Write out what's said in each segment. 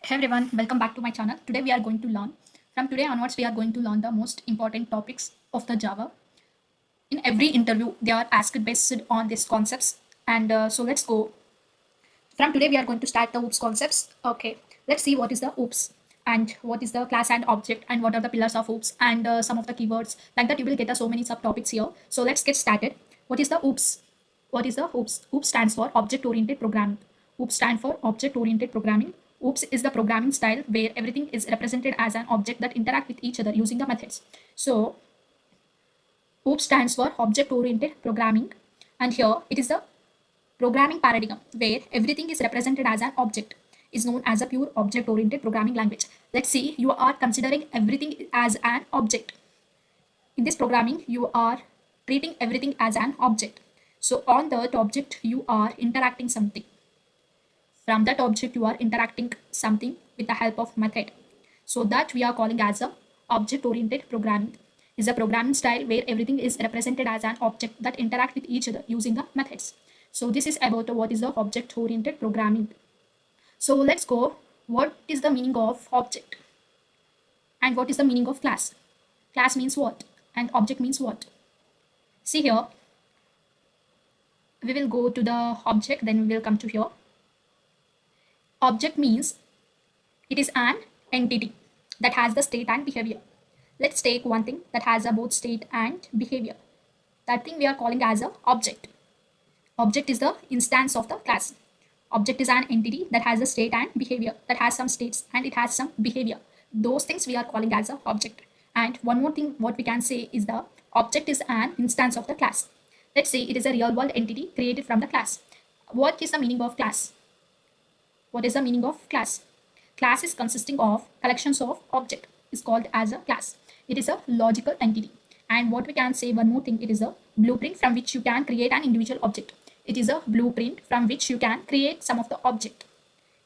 Hey everyone, welcome back to my channel. Today we are going to learn. From today onwards, we are going to learn the most important topics of the Java. In every interview, they are asked based on these concepts. And so let's go. From today, we are going to start the OOPS concepts. Okay, let's see what is the OOPS and what is the class and object and what are the pillars of OOPS and some of the keywords. Like that, you will get so many subtopics here. So let's get started. What is the OOPS? What is the OOPS? OOPS stands for Object Oriented Programming. OOPS stand for Object Oriented Programming. OOPS is the programming style where everything is represented as an object that interact with each other using the methods. So OOPS stands for Object Oriented Programming, and here it is the programming paradigm where everything is represented as an object is known as a pure object oriented programming language. Let's see, you are considering everything as an object. In this programming, you are treating everything as an object. So on that object, you are interacting something. From that object, you are interacting something with the help of method. So that we are calling as a object oriented programming. Is a programming style where everything is represented as an object that interact with each other using the methods. So this is about what is the object oriented programming. So let's go. What is the meaning of object? And what is the meaning of class? Class means what? And object means what? See here. We will go to the object, then we will come to here. Object means it is an entity that has the state and behavior. Let's take one thing that has a both state and behavior. That thing we are calling as a object. Object is the instance of the class. Object is an entity that has a state and behavior, that has some states and it has some behavior. Those things we are calling as a object. And one more thing what we can say is the object is an instance of the class. Let's say it is a real world entity created from the class. What is the meaning of class? What is the meaning of class? Class is consisting of collections of object is called as a class. It is a logical entity. And what we can say one more thing, it is a blueprint from which you can create an individual object. It is a blueprint from which you can create some of the object.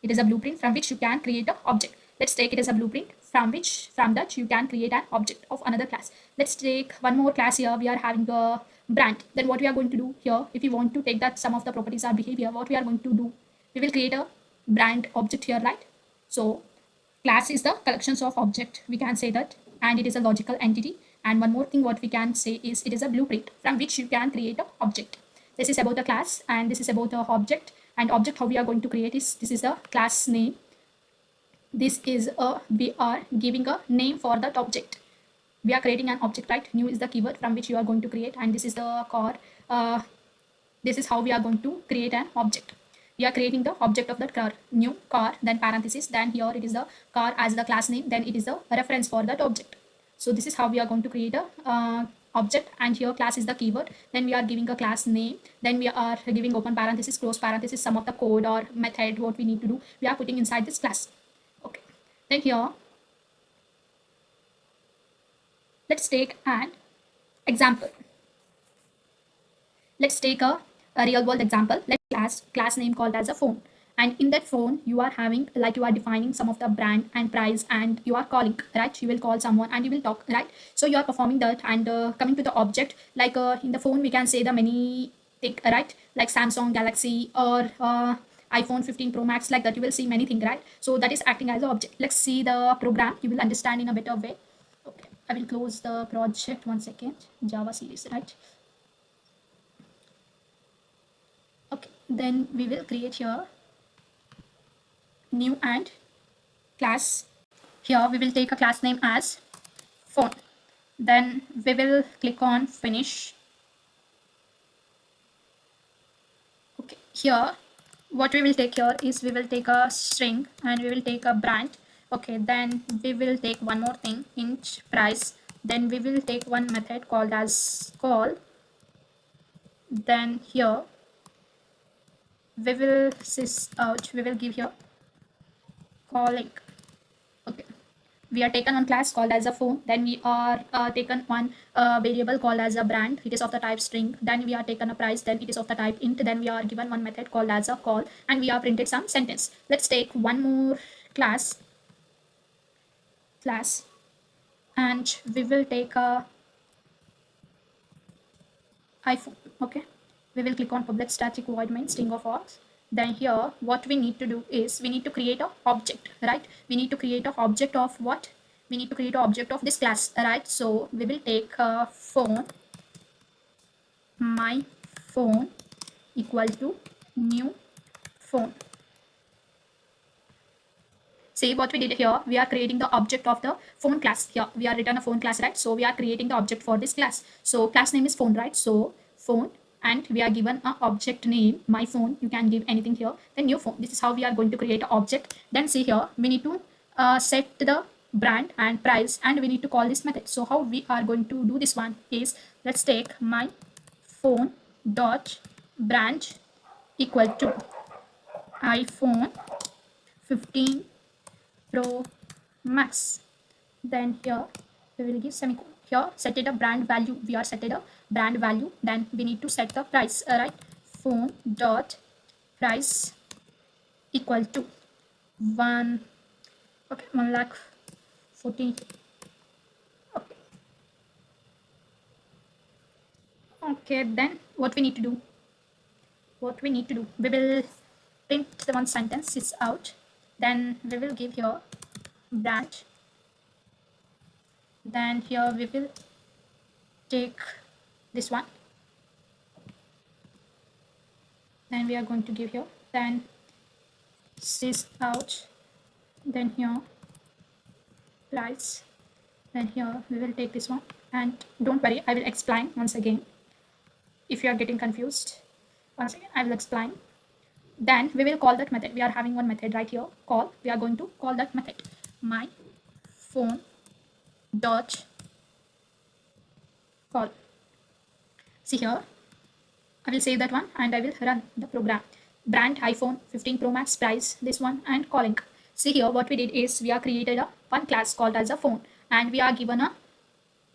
It is a blueprint from which you can create an object. Let's take it as a blueprint from that you can create an object of another class. Let's take one more class here. We are having a brand. Then what we are going to do here, if we want to take that some of the properties or behavior, what we are going to do, we will create a brand object here, right? So class is the collections of object, we can say that, and it is a logical entity. And one more thing what we can say is it is a blueprint from which you can create an object. This is about the class and this is about the object. And object, how we are going to create is, this is the class name. This is we are giving a name for that object. We are creating an object, right? New is the keyword from which you are going to create, and this is the car. This is how we are going to create an object. We are creating the object of that car, new car, then parenthesis, then here it is the car as the class name, then it is the reference for that object. So this is how we are going to create a object, and here class is the keyword, then we are giving a class name, then we are giving open parenthesis, close parenthesis, some of the code or method what we need to do we are putting inside this class. Okay, then here let's take an example. Let's take a real world example. Let's class name called as a phone, and in that phone you are having, like, you are defining some of the brand and price, and you are calling, right? You will call someone and you will talk, right? So you are performing that, and coming to the object, like in the phone we can say the many thing, right? Like Samsung Galaxy or iPhone 15 Pro Max, like that you will see many things, right? So that is acting as an object. Let's see the program, you will understand in a better way. Okay, I will close the project, one second. Java series, right? Okay, then we will create here new and class. Here we will take a class name as phone, then we will click on finish. Okay, here what we will take here is we will take a string and we will take a brand. Okay, then we will take one more thing, int price, then we will take one method called as call, then here we will we will give here calling. Okay, we are taken one class called as a phone, then we are taken one variable called as a brand, it is of the type string, then we are taken a price, then it is of the type int, then we are given one method called as a call, and we are printed some sentence. Let's take one more class, and we will take a iPhone. Okay, we will click on public static void main string of args, Then here what we need to do is we need to create a object, right? We need to create a object of what? We need to create an object of this class, right? So we will take a phone, my phone equal to new phone. See what we did here, we are creating the object of the phone class. Here we are written a phone class, right? So we are creating the object for this class. So class name is phone, right? So phone, and we are given a object name my phone. You can give anything here. Then new phone, this is how we are going to create an object. Then see here we need to set the brand and price, and we need to call this method. So how we are going to do this one is, let's take my phone dot brand equal to iPhone 15 Pro Max. Then here we will give semicolon. Here set it a brand value. We are set it a brand value. Then we need to set the price. Right? Phone dot price equal to 1,40,000. Okay. Okay. Then what we need to do? What we need to do? We will print the one sentence is out. Then we will give here brand. Then here we will take this one. Then we are going to give here. Then sys out. Then here price. Then here we will take this one. And don't worry, I will explain once again. If you are getting confused, once again I will explain. Then we will call that method. We are having one method right here, call. We are going to call that method my phone dot call. See here, I will save that one and I will run the program. Brand iPhone 15 Pro Max, price this one, and calling. See here what we did is we are created a one class called as a phone, and we are given a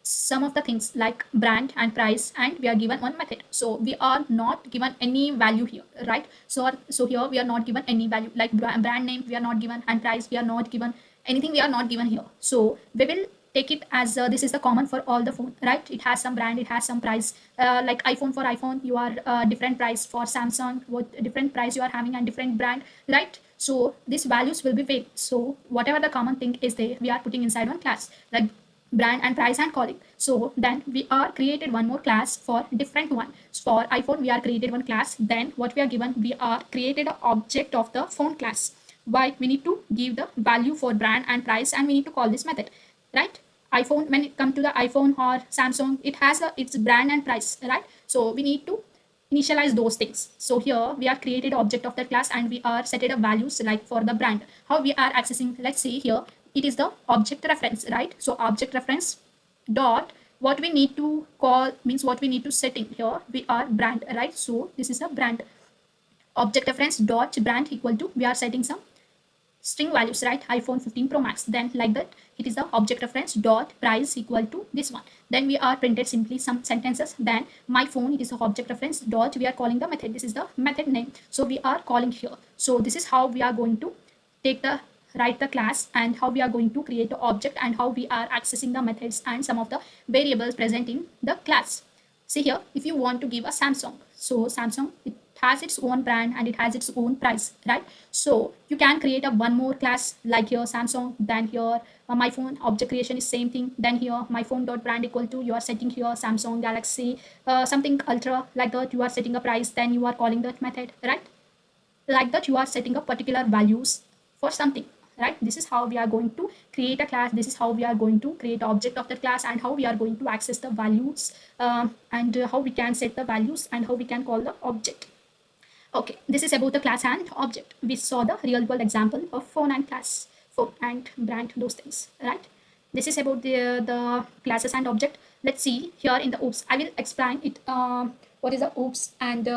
some of the things like brand and price, and we are given one method. So we are not given any value here, right? So here we are not given any value, like brand name we are not given, and price we are not given, anything we are not given here. So we will take it as this is the common for all the phone, right? It has some brand, it has some price, like iPhone, for iPhone you are different price, for Samsung what different price you are having, and different brand, right? So these values will be varied. So whatever the common thing is there, we are putting inside one class, like brand and price and calling. So then we are created one more class for different one. For iPhone we are created one class. Then what we are given, we are created an object of the phone class. Why? We need to give the value for brand and price, and we need to call this method, right? iPhone, when it comes to the iPhone or Samsung, it has its brand and price, right? So we need to initialize those things. So here we are created object of that class, and we are set it up values like for the brand. How we are accessing, let's see here, it is the object reference, right? So object reference dot, what we need to call means what we need to set in here, we are brand, right? So this is a brand. Object reference dot brand equal to, we are setting some string values, right? iPhone 15 Pro Max. Then like that, it is the object reference dot price equal to this one. Then we are printed simply some sentences. Then my phone, it is the object reference dot, we are calling the method, this is the method name, so we are calling here. So this is how we are going to take the write the class, and how we are going to create the object, and how we are accessing the methods and some of the variables present in the class. See here, if you want to give a Samsung, so Samsung, it has its own brand and it has its own price, right? So you can create a one more class like here Samsung. Then here my phone object creation is same thing. Then here my phone dot brand equal to, you are setting here Samsung Galaxy something Ultra, like that you are setting a price, then you are calling that method, right? Like that you are setting up particular values for something, right? This is how we are going to create a class. This is how we are going to create object of the class, and how we are going to access the values, and how we can set the values, and how we can call the object. Okay, this is about the class and object. We saw the real world example of phone and class, phone and brand, those things, right? This is about the classes and object. Let's see here in the OOPS. I will explain it. What is the OOPS and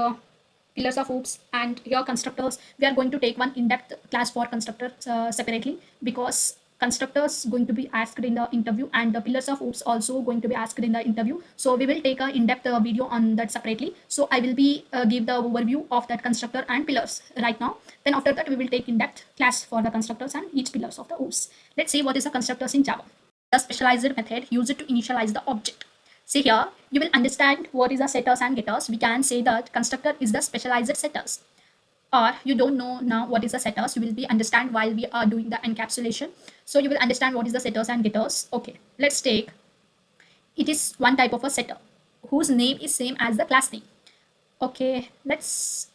pillars of OOPS, and here constructors. We are going to take one in-depth class for constructors separately, because constructors going to be asked in the interview, and the pillars of OOPS also going to be asked in the interview. So we will take a in-depth video on that separately. So I will be give the overview of that constructor and pillars right now. Then after that we will take in-depth class for the constructors and each pillars of the OOPS. Let's see what is the constructors in Java. The specialized method used to initialize the object. See here, you will understand what is the setters and getters. We can say that constructor is the specialized setters. or you don't know now what is the setters, you will be understand while we are doing the encapsulation. So you will understand what is the setters and getters. Okay, let's take, it is one type of a setter whose name is same as the class name. Okay, let's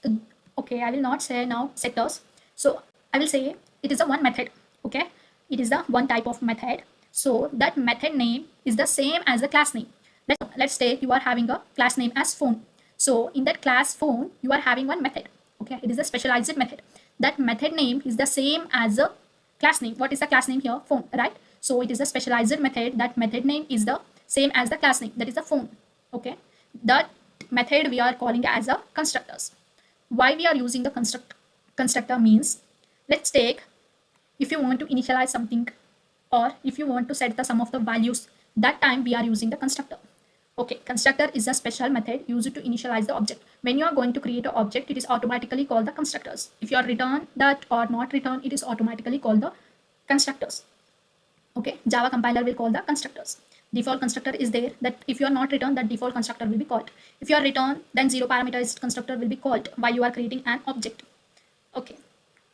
okay, I will not say now setters, so I will say it is a one method. Okay, it is the one type of method, so that method name is the same as the class name. Let's take you are having a class name as phone, so in that class phone you are having one method. Okay, it is a specialized method. That method name is the same as a class name. What is the class name here? Phone, right? So it is a specialized method. That method name is the same as the class name, that is the phone. Okay, that method we are calling as a constructors. Why we are using the constructor means, let's take, if you want to initialize something or if you want to set the sum of the values, that time we are using the constructor. Okay, constructor is a special method used to initialize the object. When you are going to create an object, it is automatically called the constructors. If you are return that or not return, it is automatically called the constructors. Okay, Java compiler will call the constructors. Default constructor is there, that if you are not returned, that default constructor will be called. If you are returned, then zero parameterized constructor will be called while you are creating an object. Okay,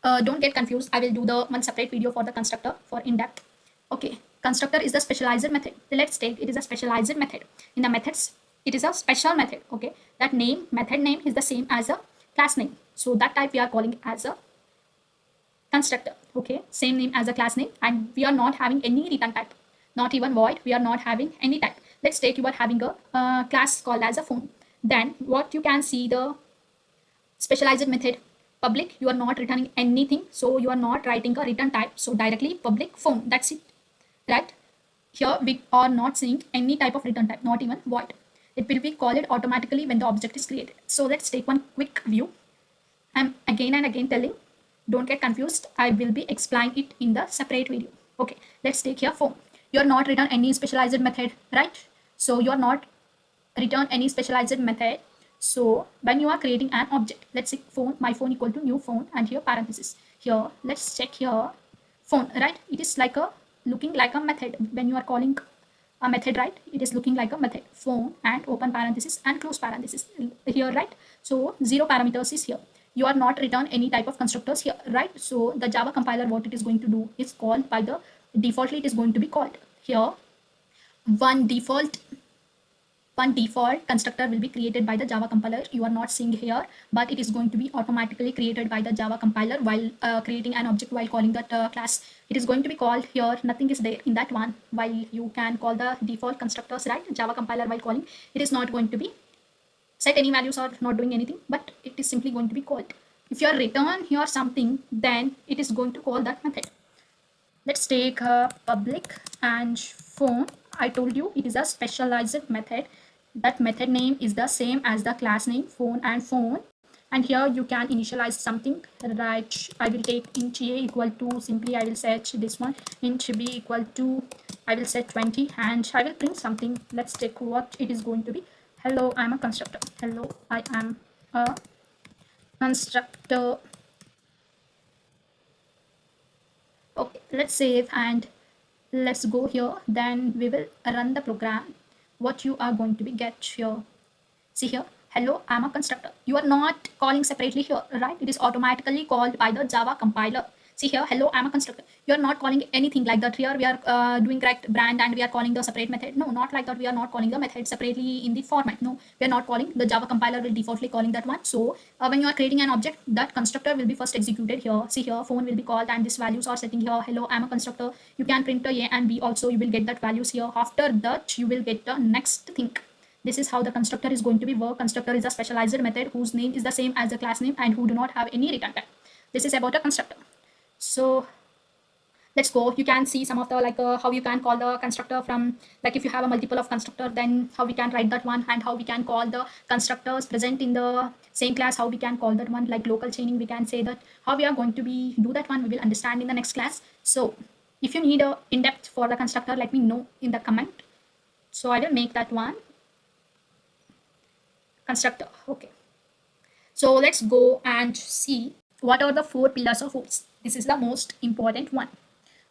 don't get confused, I will do the one separate video for the constructor for in-depth. Okay, constructor is the specialized method. Let's take, it is a specialized method. In the methods, it is a special method. Okay, that name, method name is the same as a class name, so that type we are calling as a constructor. Okay, same name as a class name, and we are not having any return type, not even void, we are not having any type. Let's take you are having a class called as a phone, then what you can see, the specialized method public, you are not returning anything, so you are not writing a return type, so directly public phone, that's it, right? Here we are not seeing any type of return type, not even void. It will be called automatically when the object is created. So let's take one quick view. I'm again and again telling, don't get confused, I will be explaining it in the separate video. Okay, let's take here phone. You're not return any specialized method, right? So you're not return any specialized method. So when you are creating an object, let's say phone, my phone equal to new phone, and here parenthesis. Here let's check here phone, right? It is like a looking like a method when you are calling a method, right? It is looking like a method, phone, and open parenthesis and close parenthesis here, right? So zero parameters is here. You are not return any type of constructors here, right? So the Java compiler, what it is going to do is called by the defaultly, it is going to be called here one default constructor will be created by the Java compiler. You are not seeing here, but it is going to be automatically created by the Java compiler while creating an object while calling that class. It is going to be called here, nothing is there in that one, while you can call the default constructors, right? Java compiler while calling, it is not going to be set any values or not doing anything, but it is simply going to be called. If you are return here something, then it is going to call that method. Let's take public and phone. I told you it is a specialized method. That method name is the same as the class name, phone and phone. And here you can initialize something, right? I will take int a equal to, simply I will set this one, int b equal to, I will set 20, and I will print something. Let's take what it is going to be. Hello, I'm a constructor. Hello, I am a constructor. Okay, let's save and let's go here. Then we will run the program. What you are going to be get here, see here, hello, I'm a constructor. You are not calling separately here, right? It is automatically called by the Java compiler. See here, hello, I'm a constructor. You are not calling anything like that. Here we are doing correct brand and we are calling the separate method. No, not like that. We are not calling the method separately in the format. No, we are not calling. The Java compiler will defaultly calling that one. So when you are creating an object, that constructor will be first executed here. See here, phone will be called and these values are setting here. Hello, I'm a constructor. You can print a and b also. You will get that values here. After that, you will get the next thing. This is how the constructor is going to be work. Constructor is a specialized method whose name is the same as the class name and who do not have any return type. This is about a constructor. So let's go. You can see some of the like how you can call the constructor from, like if you have a multiple of constructor, then how we can write that one, and how we can call the constructors present in the same class, how we can call that one, like local chaining. We can say that how we are going to be do that one, we will understand in the next class. So if you need a in-depth for the constructor, let me know in the comment. So I will make that one constructor. Okay, so let's go and see what are the 4 pillars of OOPS. This is the most important one,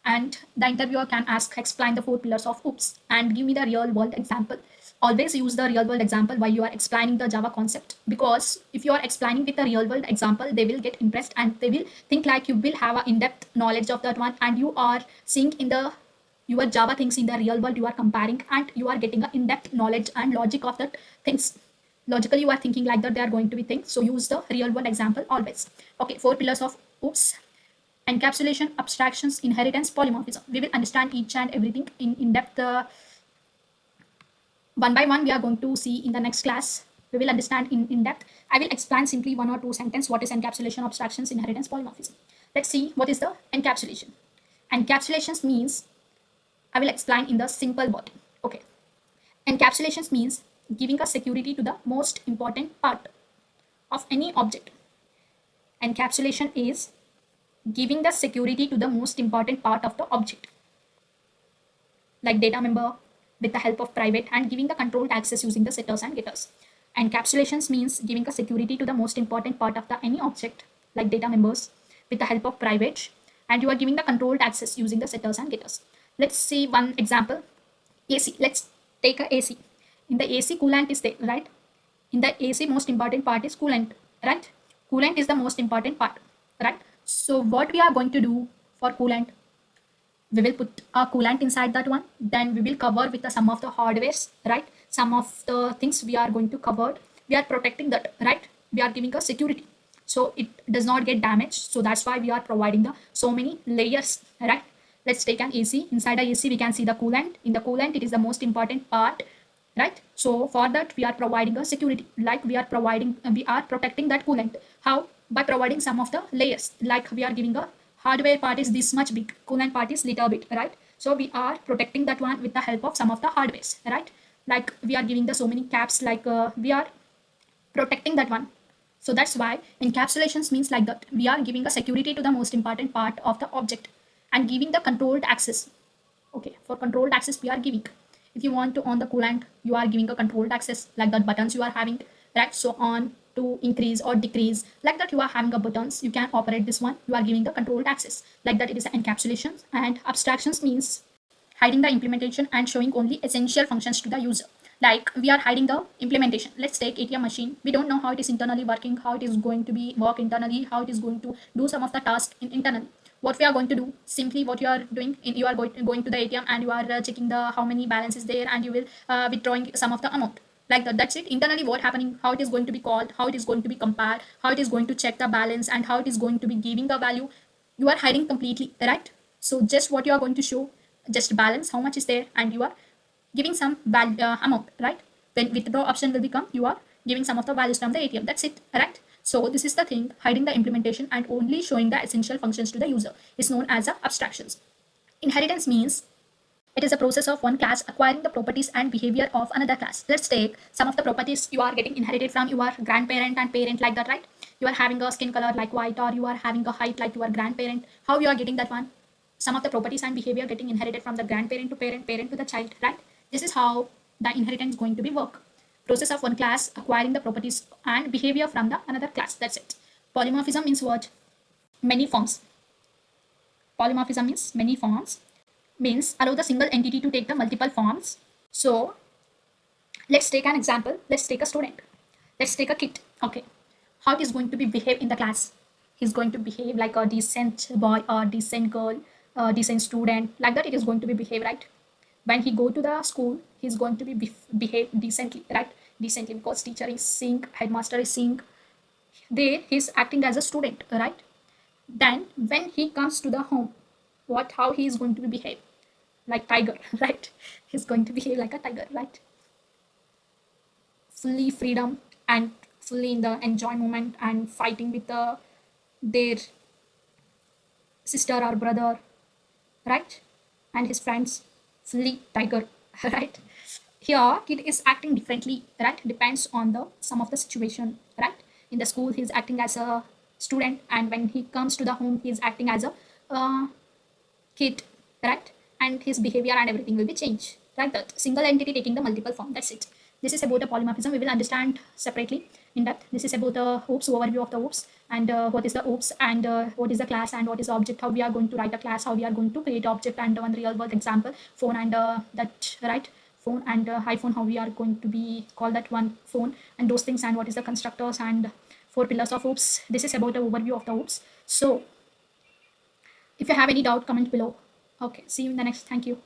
and the interviewer can ask, explain the 4 pillars of OOPS and give me the real world example. always use the real world example while you are explaining the Java concept, because if you are explaining with a real world example, they will get impressed and they will think like you will have an in-depth knowledge of that one, and you are seeing in the your Java things in the real world, you are comparing and you are getting an in-depth knowledge and logic of that things. Logically you are thinking like that they are going to be things, so use the real world example always. Okay, 4 pillars of OOPS: encapsulation, abstractions, inheritance, polymorphism. We will understand each and everything in depth, one by one. We are going to see in the next class. We will understand in depth. I will explain simply 1 or 2 sentences what is encapsulation, abstractions, inheritance, polymorphism. Let's see what is the encapsulation. Encapsulations means, I will explain in the simple word. Okay, encapsulations means giving a security to the most important part of any object. Encapsulation is giving the security to the most important part of the object, like data member, with the help of private, and giving the controlled access using the setters and getters. Encapsulations means giving a security to the most important part of the any object, like data members, with the help of private, and you are giving the controlled access using the setters and getters. Let's see one example. AC. Let's take a AC. In the AC, coolant is there, right? In the AC, most important part is coolant, right? Coolant is the most important part, right? So what we are going to do for coolant, we will put a coolant inside that one, then we will cover with the some of the hardwares, right? Some of the things we are going to cover, we are protecting that, right? We are giving a security so it does not get damaged, so that's why we are providing the so many layers, right? Let's take an AC. Inside a AC we can see the coolant. In the coolant, it is the most important part, right? So for that we are providing a security, like we are protecting that coolant. How? By providing some of the layers, like we are giving a hardware part is this much big, coolant part is little bit, right? So we are protecting that one with the help of some of the hardwares, right? Like we are giving the so many caps, like we are protecting that one. So that's why encapsulations means like that. We are giving a security to the most important part of the object and giving the controlled access. Okay, for controlled access we are giving. If you want to on the coolant, you are giving a controlled access, like that buttons you are having, right? So on to increase or decrease, like that you are having a buttons, you can operate this one, you are giving the controlled access, like that. It is encapsulation. And abstractions means hiding the implementation and showing only essential functions to the user, like we are hiding the implementation. Let's take ATM machine. We don't know how it is internally working, how it is going to be work internally, how it is going to do some of the tasks internally. What we are going to do, simply what you are doing, you are going to the ATM and you are checking the how many balance is there, and you will withdrawing some of the amount, like that. That's it. Internally what happening, how it is going to be called, how it is going to be compared, how it is going to check the balance, and how it is going to be giving the value, you are hiding completely, right? So just what you are going to show, just balance, how much is there, and you are giving some amount, right? When withdraw option will become, you are giving some of the values from the ATM. That's it, right? So this is the thing, hiding the implementation and only showing the essential functions to the user is known as abstractions. Inheritance means it is a process of one class acquiring the properties and behavior of another class. Let's take some of the properties you are getting inherited from your grandparent and parent, like that, right? You are having a skin color like white, or you are having a height like your grandparent. How you are getting that one? Some of the properties and behavior getting inherited from the grandparent to parent, parent to the child, right? This is how the inheritance is going to be work. Process of one class acquiring the properties and behavior from the another class. That's it. Polymorphism means what? Many forms. Polymorphism means many forms, means allow the single entity to take the multiple forms. So let's take an example. Let's take a student. Let's take a kid. Okay, how it is going to be behave in the class? He's going to behave like a decent boy or decent girl, decent student, like that. It is going to be behave, right? When he go to the school, he's going to be behave decently, right? Decently, because teacher is seeing, headmaster is seeing, there he's acting as a student, right? Then when he comes to the home, what, how he is going to be behave? Like tiger, right? He's going to behave like a tiger, right? Fully freedom and fully in the enjoy moment and fighting with their sister or brother, right? And his friends, fully tiger, right? Here kid is acting differently, right? Depends on the some of the situation, right? In the school he's acting as a student, and when he comes to the home he's acting as a kid, right? And his behavior and everything will be changed, like that. Single entity taking the multiple form. That's it. This is about a polymorphism. We will understand separately in depth. This is about the OOPS, overview of the OOPS, and what is the OOPS, and what is the class, and what is the object, how we are going to write a class, how we are going to create object, and one real world example, phone, and that, right? phone and iPhone, how we are going to be call that one phone and those things, and what is the constructors and four pillars of OOPS. This is about the overview of the OOPS. So if you have any doubt, comment below. Okay, see you in the next. Thank you.